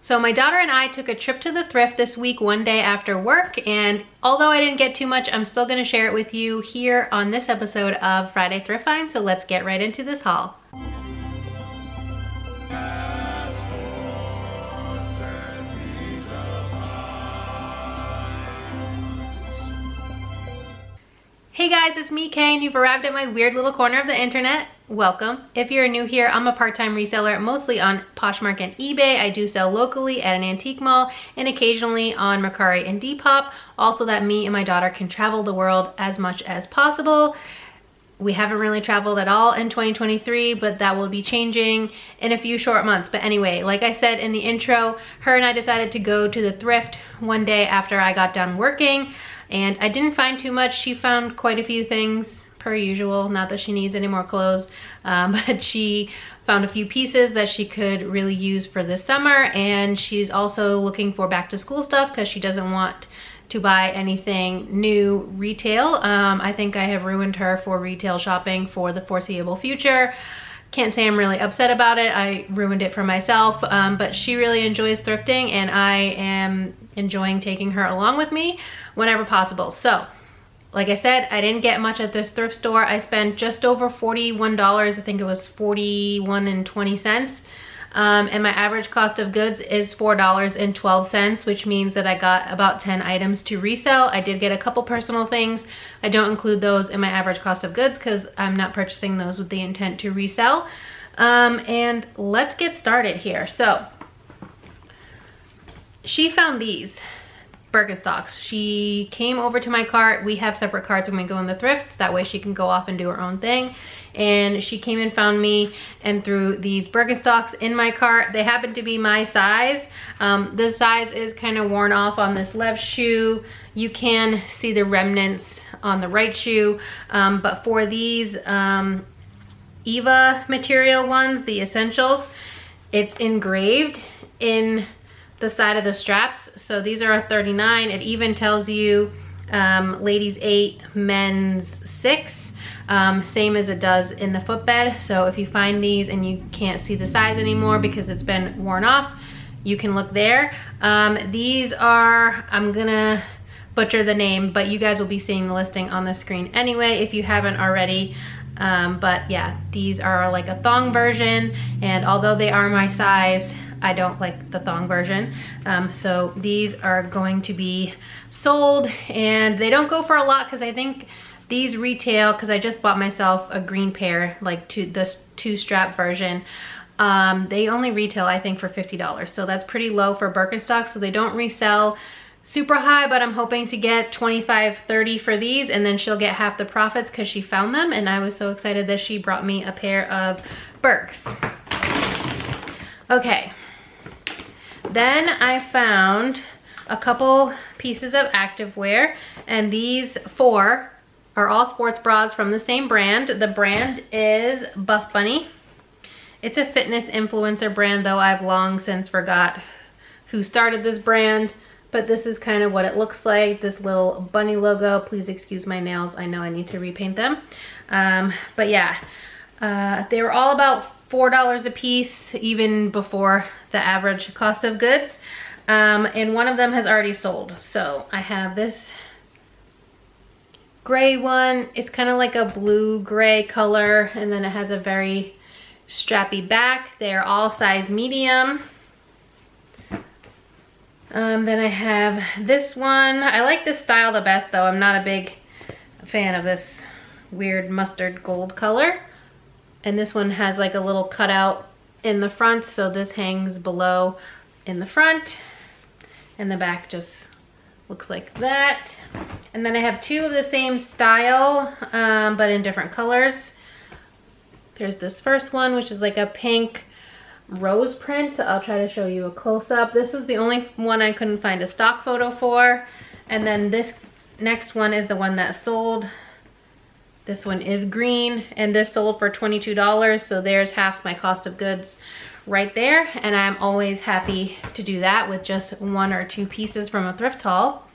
So my daughter and I took a trip to the thrift this week, one day after work, and although I didn't get too much, I'm still gonna share it with you here on this episode of Friday Thrift Find, so let's get right into this haul. Hey guys, it's me, Kay, and you've arrived at my weird little corner of the internet. Welcome. If you're new here, I'm a part-time reseller, mostly on Poshmark and eBay. I do sell locally at an antique mall and occasionally on Mercari and Depop, also that me and my daughter can travel the world as much as possible. We haven't really traveled at all in 2023, but that will be changing in a few short months. But anyway, like I said in the intro, her and I decided to go to the thrift one day after I got done working. And I didn't find too much. She found quite a few things, per usual. Not that she needs any more clothes, but she found a few pieces that she could really use for this summer. And she's also looking for back to school stuff because she doesn't want to buy anything new retail. I think I have ruined her for retail shopping for the foreseeable future. Can't say I'm really upset about it. I ruined it for myself, but she really enjoys thrifting and I am enjoying taking her along with me whenever possible. So, like I said, I didn't get much at this thrift store. I spent just over $41. I think it was $41.20. And my average cost of goods is $4.12, which means that I got about 10 items to resell. I did get a couple personal things. I don't include those in my average cost of goods because I'm not purchasing those with the intent to resell. And let's get started here. So she found these Birkenstocks. She came over to my cart. We have separate carts when we go in the thrift. That way she can go off and do her own thing. And she came and found me and threw these Birkenstocks in my cart. They happen to be my size. This size is kind of worn off on this left shoe. You can see the remnants on the right shoe. But for these Eva material ones, the essentials, it's engraved in the side of the straps. So these are a 39. It even tells you ladies 8, men's 6, same as it does in the footbed. So if you find these and you can't see the size anymore because it's been worn off, you can look there. These are, I'm gonna butcher the name, but you guys will be seeing the listing on the screen anyway if you haven't already. But yeah, these are like a thong version, and although they are my size, I don't like the thong version. So these are going to be sold, and they don't go for a lot because I think these retail, because I just bought myself a green pair, like this 2-strap version. They only retail, I think, for $50. So that's pretty low for Birkenstocks. So they don't resell super high, but I'm hoping to get 25, 30 for these, and then she'll get half the profits because she found them. And I was so excited that she brought me a pair of Birks. Okay. Then I found a couple pieces of activewear, and these 4 are all sports bras from the same brand. The brand is Buff Bunny. It's a fitness influencer brand, though I've long since forgot who started this brand, but this is kind of what it looks like, this little bunny logo. Please excuse my nails. I know I need to repaint them. But yeah, they were all about $4 a piece, even before the average cost of goods. And one of them has already sold. So I have this gray one. It's kind of like a blue gray color, and then it has a very strappy back. They're all size medium. Then I have this one. I like this style the best, though. I'm not a big fan of this weird mustard gold color. And this one has like a little cutout in the front, so this hangs below in the front, and the back just looks like that. And then I have 2 of the same style, but in different colors. There's this first one, which is like a pink rose print. I'll try to show you a close-up. This is the only one I couldn't find a stock photo for. And then this next one is the one that sold. This one is green, and this sold for $22, so there's half my cost of goods right there. And I'm always happy to do that with just 1 or 2 pieces from a thrift haul.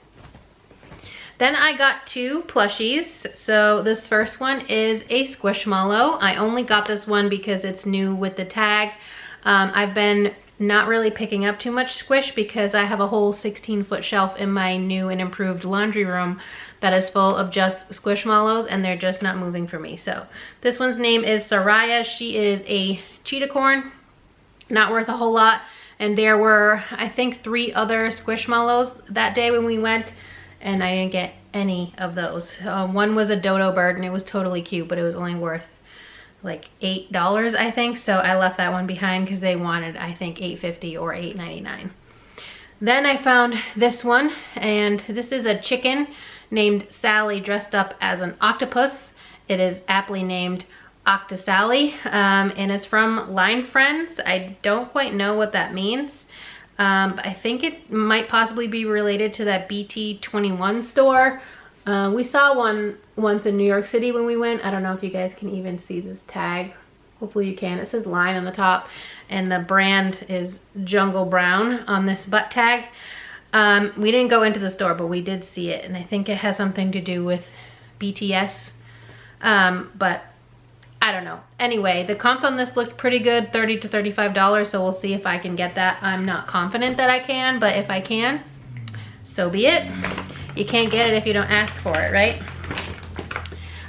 Then I got 2 plushies. So this first one is a Squishmallow. I only got this one because it's new with the tag. I've been not really picking up too much squish because I have a whole 16-foot shelf in my new and improved laundry room that is full of just squishmallows, and they're just not moving for me. So this one's name is Soraya. She is a cheetah corn, not worth a whole lot. And there were, I think, 3 other squishmallows that day when we went, and I didn't get any of those. One was a dodo bird, and it was totally cute, but it was only worth like $8, I think. So I left that one behind because they wanted, I think, $8.50 or $8.99. Then I found this one, and this is a chicken named Sally dressed up as an octopus. It is aptly named Octosally, and it's from Line Friends. I don't quite know what that means, but I think it might possibly be related to that BT21 store. We saw one once in New York City when we went. I don't know if you guys can even see this tag. Hopefully you can. It says Line on the top, and the brand is Jungle Brown on this butt tag. We didn't go into the store, but we did see it, and I think it has something to do with BTS, but I don't know. Anyway, the comps on this looked pretty good, $30 to $35, so we'll see if I can get that. I'm not confident that I can, but if I can, so be it. You can't get it if you don't ask for it, right?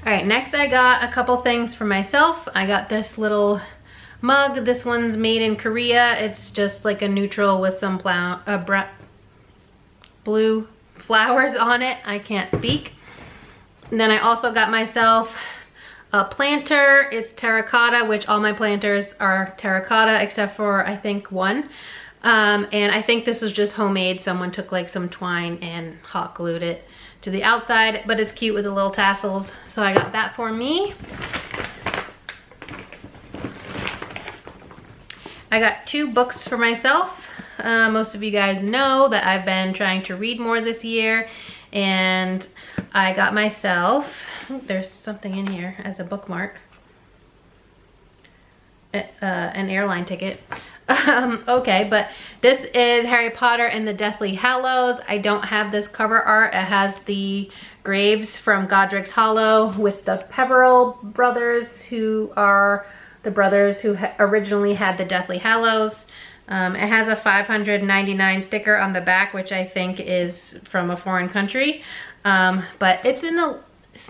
All right, next I got a couple things for myself. I got this little mug. This one's made in Korea. It's just like a neutral with some blue flowers on it. I can't speak. And then I also got myself a planter. It's terracotta, which all my planters are terracotta except for I think one. And I think this was just homemade. Someone took like some twine and hot glued it to the outside, but it's cute with the little tassels. So I got that for me. I got 2 books for myself. Most of you guys know that I've been trying to read more this year, and I got myself, oh, there's something in here as a bookmark, an airline ticket. Okay, but this is Harry Potter and the Deathly Hallows. I don't have this cover art. It has the graves from Godric's Hollow with the Peveril brothers, who are the brothers who originally had the Deathly Hallows. It has a $5.99 sticker on the back, which I think is from a foreign country. But it's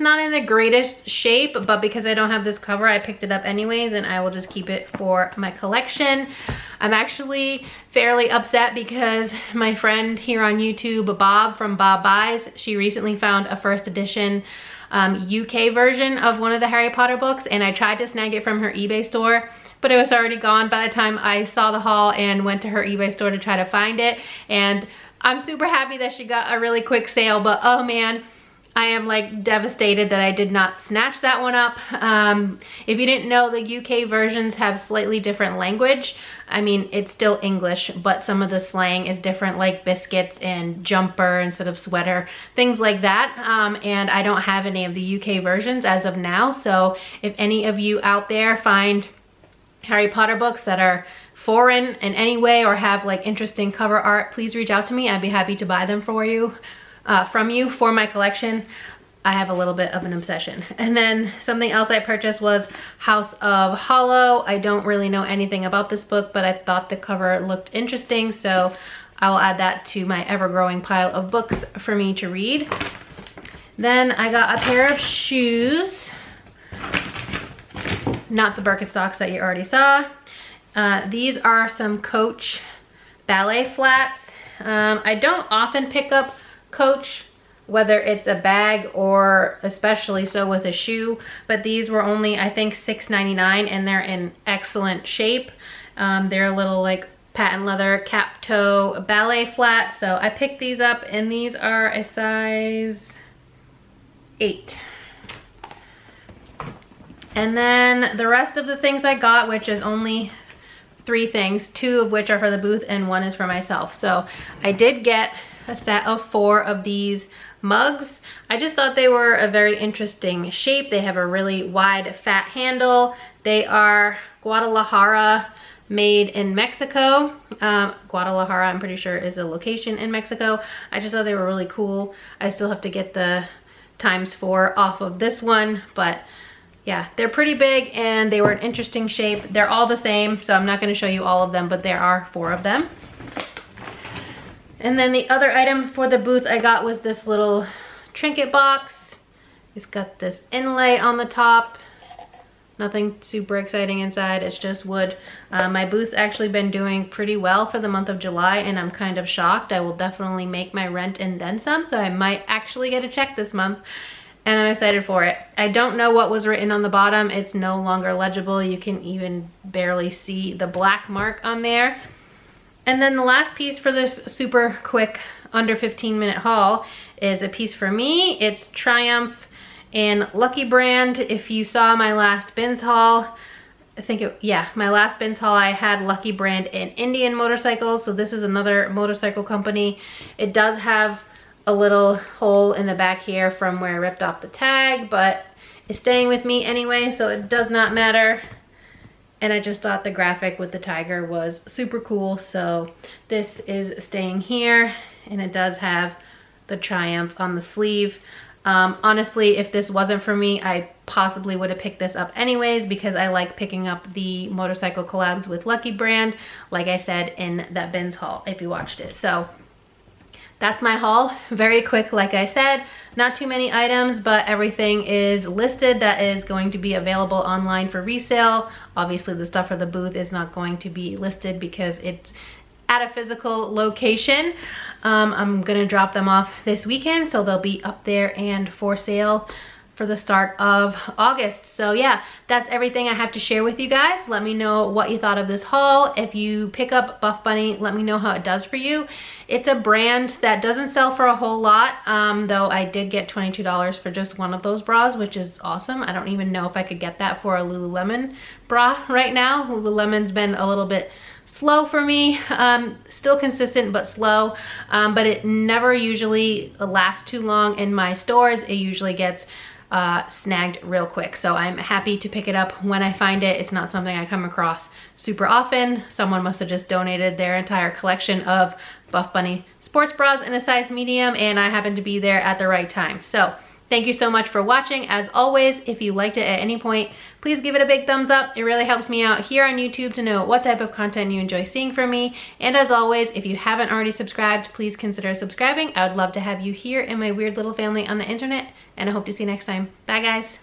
not in the greatest shape, but because I don't have this cover, I picked it up anyways, and I will just keep it for my collection. I'm actually fairly upset because my friend here on YouTube, Bob from Bob Buys, she recently found a first edition UK version of one of the Harry Potter books, and I tried to snag it from her eBay store, but it was already gone by the time I saw the haul and went to her eBay store to try to find it. And I'm super happy that she got a really quick sale, but oh man, I am like devastated that I did not snatch that one up. If you didn't know, the UK versions have slightly different language. I mean, it's still English, but some of the slang is different, like biscuits and jumper instead of sweater, things like that. And I don't have any of the UK versions as of now. So if any of you out there find Harry Potter books that are foreign in any way or have like interesting cover art, please reach out to me. I'd be happy to buy them for you. From you for my collection. I have a little bit of an obsession. And then something else I purchased was House of Hollow. I don't really know anything about this book, but I thought the cover looked interesting, so I will add that to my ever-growing pile of books for me to read. Then I got a pair of shoes, not the Birkenstocks that you already saw. These are some Coach ballet flats. I don't often pick up Coach, whether it's a bag or especially so with a shoe, but these were only, I think, $6.99, and they're in excellent shape. They're a little like patent leather cap toe ballet flat, so I picked these up, and these are a size 8. And then the rest of the things I got, which is only 3 things, 2 of which are for the booth and 1 is for myself. So I did get a set of 4 of these mugs. I just thought they were a very interesting shape. They have a really wide, fat handle. They are Guadalajara, made in Mexico. Guadalajara, I'm pretty sure, is a location in Mexico. I just thought they were really cool. I still have to get the ×4 off of this one, but yeah, they're pretty big and they were an interesting shape. They're all the same, so I'm not going to show you all of them, but there are 4 of them. And then the other item for the booth I got was this little trinket box. It's got this inlay on the top. Nothing super exciting inside, it's just wood. My booth's actually been doing pretty well for the month of July, and I'm kind of shocked. I will definitely make my rent and then some, so I might actually get a check this month, and I'm excited for it. I don't know what was written on the bottom. It's no longer legible. You can even barely see the black mark on there. And then the last piece for this super quick, under 15-minute haul is a piece for me. It's Triumph and Lucky brand. If you saw my last bins haul, my last bins haul, I had Lucky brand and Indian motorcycles. So this is another motorcycle company. It does have a little hole in the back here from where I ripped off the tag, but it's staying with me anyway, so it does not matter. And I just thought the graphic with the tiger was super cool, so this is staying here, and it does have the Triumph on the sleeve. Honestly, if this wasn't for me, I possibly would have picked this up anyways, because I like picking up the motorcycle collabs with Lucky brand, like I said in that bins haul if you watched it. So that's my haul. Very quick, like I said, not too many items, but everything is listed that is going to be available online for resale. Obviously the stuff for the booth is not going to be listed because it's at a physical location. I'm gonna drop them off this weekend, so they'll be up there and for sale for the start of August. So yeah, that's everything I have to share with you guys. Let me know what you thought of this haul. If you pick up Buff Bunny, let me know how it does for you. It's a brand that doesn't sell for a whole lot, though I did get $22 for just one of those bras, which is awesome. I don't even know if I could get that for a Lululemon bra right now. Lululemon's been a little bit slow for me, still consistent but slow, but it never usually lasts too long in my stores. It usually gets snagged real quick, so I'm happy to pick it up when I find it. It's not something I come across super often. Someone must have just donated their entire collection of Buff Bunny sports bras in a size medium, and I happened to be there at the right time. So thank you so much for watching. As always, if you liked it at any point, please give it a big thumbs up. It really helps me out here on YouTube to know what type of content you enjoy seeing from me. And as always, if you haven't already subscribed, please consider subscribing. I would love to have you here in my weird little family on the internet, and I hope to see you next time. Bye guys.